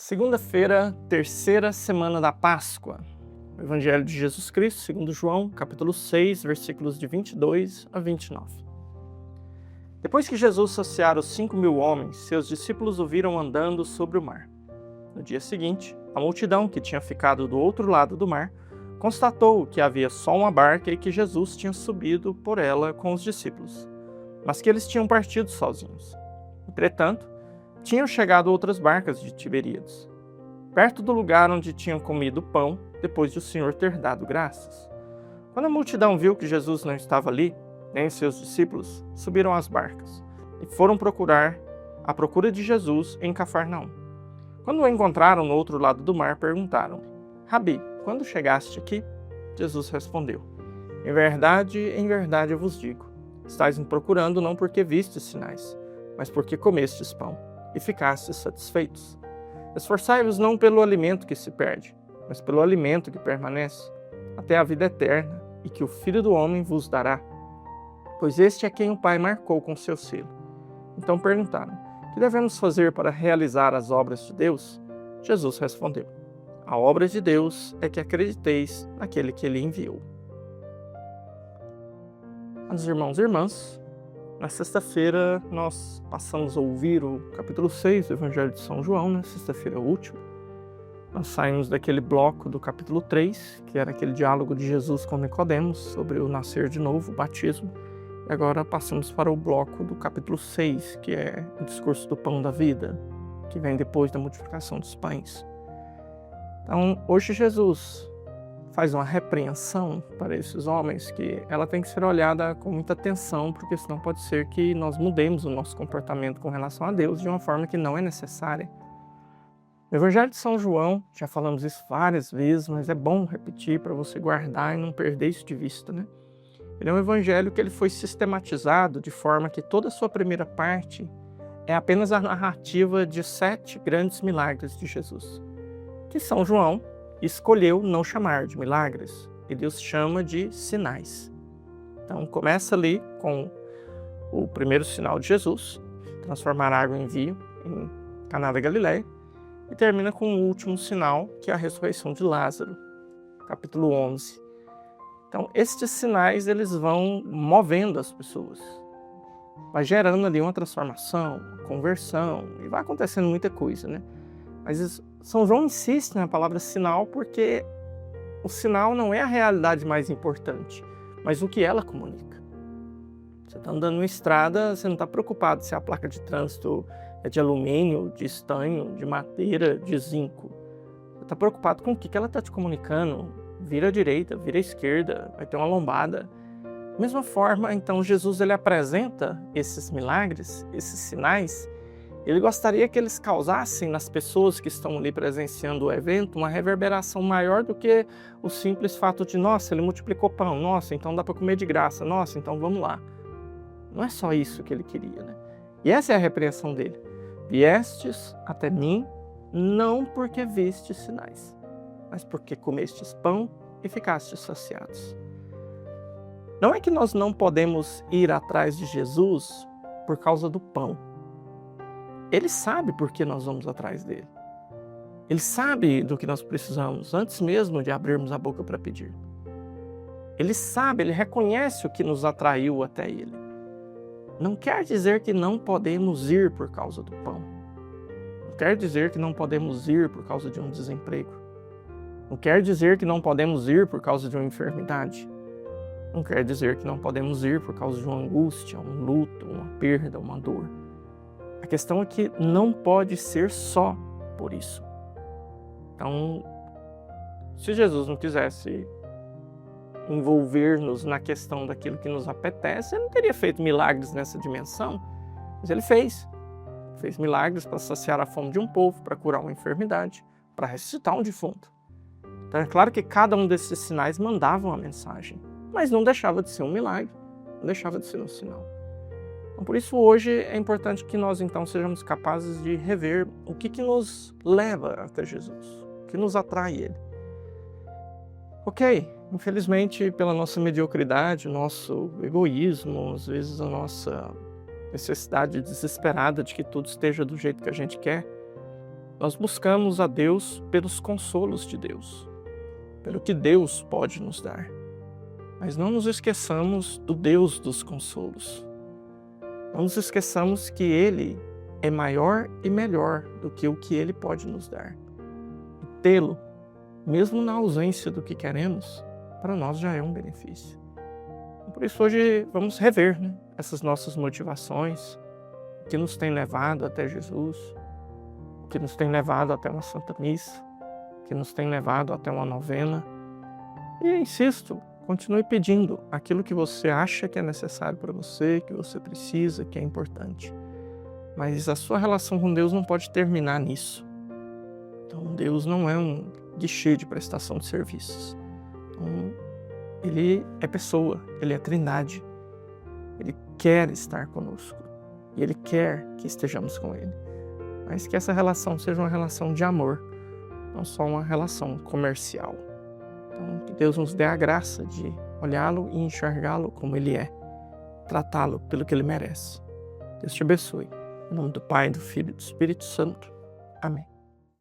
Segunda-feira, terceira semana da Páscoa. O Evangelho de Jesus Cristo, segundo João, capítulo 6, versículos de 22 a 29. Depois que Jesus saciara os 5.000 homens, seus discípulos o viram andando sobre o mar. No dia seguinte, a multidão que tinha ficado do outro lado do mar constatou que havia só uma barca e que Jesus tinha subido por ela com os discípulos, mas que eles tinham partido sozinhos. Entretanto, tinham chegado outras barcas de Tiberíades, perto do lugar onde tinham comido pão, depois de o Senhor ter dado graças. Quando a multidão viu que Jesus não estava ali, nem seus discípulos, subiram às barcas e foram à procura de Jesus em Cafarnaum. Quando o encontraram no outro lado do mar, perguntaram-lhe: Rabi, quando chegaste aqui? Jesus respondeu: em verdade eu vos digo, estáis me procurando não porque vistes sinais, mas porque comestes pão e ficastes satisfeitos. Esforçai-vos não pelo alimento que se perde, mas pelo alimento que permanece, até a vida eterna, e que o Filho do Homem vos dará. Pois este é quem o Pai marcou com seu selo. Então perguntaram: que devemos fazer para realizar as obras de Deus? Jesus respondeu: a obra de Deus é que acrediteis naquele que ele enviou. Meus irmãos e irmãs, na sexta-feira nós passamos a ouvir o capítulo 6 do Evangelho de São João, na sexta-feira última. Nós saímos daquele bloco do capítulo 3, que era aquele diálogo de Jesus com Nicodemos sobre o nascer de novo, o batismo. E agora passamos para o bloco do capítulo 6, que é o discurso do pão da vida, que vem depois da multiplicação dos pães. Então, hoje Jesus faz uma repreensão para esses homens que ela tem que ser olhada com muita atenção, porque senão pode ser que nós mudemos o nosso comportamento com relação a Deus de uma forma que não é necessária. No Evangelho de São João, já falamos isso várias vezes, mas é bom repetir para você guardar e não perder isso de vista, né? Ele é um evangelho que ele foi sistematizado de forma que toda a sua primeira parte é apenas a narrativa de 7 grandes milagres de Jesus, que São João escolheu não chamar de milagres, e Deus chama de sinais. Então começa ali com o primeiro sinal de Jesus, transformar água em vinho em Caná da Galileia, e termina com o último sinal, que é a ressurreição de Lázaro, capítulo 11. Então, estes sinais eles vão movendo as pessoas, vai gerando ali uma transformação, uma conversão, e vai acontecendo muita coisa, né? Mas São João insiste na palavra sinal porque o sinal não é a realidade mais importante, mas o que ela comunica. Você está andando numa estrada, você não está preocupado se a placa de trânsito é de alumínio, de estanho, de madeira, de zinco. Você está preocupado com o que ela está te comunicando. Vira à direita, vira à esquerda, vai ter uma lombada. Da mesma forma, então, Jesus ele apresenta esses milagres, esses sinais. Ele gostaria que eles causassem nas pessoas que estão ali presenciando o evento uma reverberação maior do que o simples fato de, nossa, ele multiplicou pão, nossa, então dá para comer de graça, nossa, então vamos lá. Não é só isso que ele queria, né? E essa é a repreensão dele. Viestes até mim, não porque vistes sinais, mas porque comestes pão e ficastes saciados. Não é que nós não podemos ir atrás de Jesus por causa do pão. Ele sabe por que nós vamos atrás dele. Ele sabe do que nós precisamos antes mesmo de abrirmos a boca para pedir. Ele sabe, ele reconhece o que nos atraiu até ele. Não quer dizer que não podemos ir por causa do pão. Não quer dizer que não podemos ir por causa de um desemprego. Não quer dizer que não podemos ir por causa de uma enfermidade. Não quer dizer que não podemos ir por causa de uma angústia, um luto, uma perda, uma dor. A questão é que não pode ser só por isso. Então, se Jesus não quisesse envolver-nos na questão daquilo que nos apetece, ele não teria feito milagres nessa dimensão, mas ele fez. Fez milagres para saciar a fome de um povo, para curar uma enfermidade, para ressuscitar um defunto. Então é claro que cada um desses sinais mandava uma mensagem, mas não deixava de ser um milagre, não deixava de ser um sinal. Então, por isso hoje é importante que nós então sejamos capazes de rever o que nos leva até Jesus, o que nos atrai ele. Ok, infelizmente pela nossa mediocridade, o nosso egoísmo, às vezes a nossa necessidade desesperada de que tudo esteja do jeito que a gente quer, Nós buscamos a Deus pelos consolos de Deus, pelo que Deus pode nos dar. Mas não nos esqueçamos do Deus dos consolos. Não nos esqueçamos que Ele é maior e melhor do que o que Ele pode nos dar. E tê-lo, mesmo na ausência do que queremos, para nós já é um benefício. Por isso hoje vamos rever, essas nossas motivações, o que nos tem levado até Jesus, o que nos tem levado até uma Santa Missa, o que nos tem levado até uma novena. E insisto, continue pedindo aquilo que você acha que é necessário para você, que você precisa, que é importante. Mas a sua relação com Deus não pode terminar nisso. Então Deus não é um guichê de prestação de serviços. Então, Ele é pessoa, Ele é Trindade. Ele quer estar conosco e Ele quer que estejamos com Ele. Mas que essa relação seja uma relação de amor, não só uma relação comercial. Então, que Deus nos dê a graça de olhá-lo e enxergá-lo como Ele é, tratá-lo pelo que Ele merece. Deus te abençoe. Em nome do Pai, do Filho e do Espírito Santo. Amém.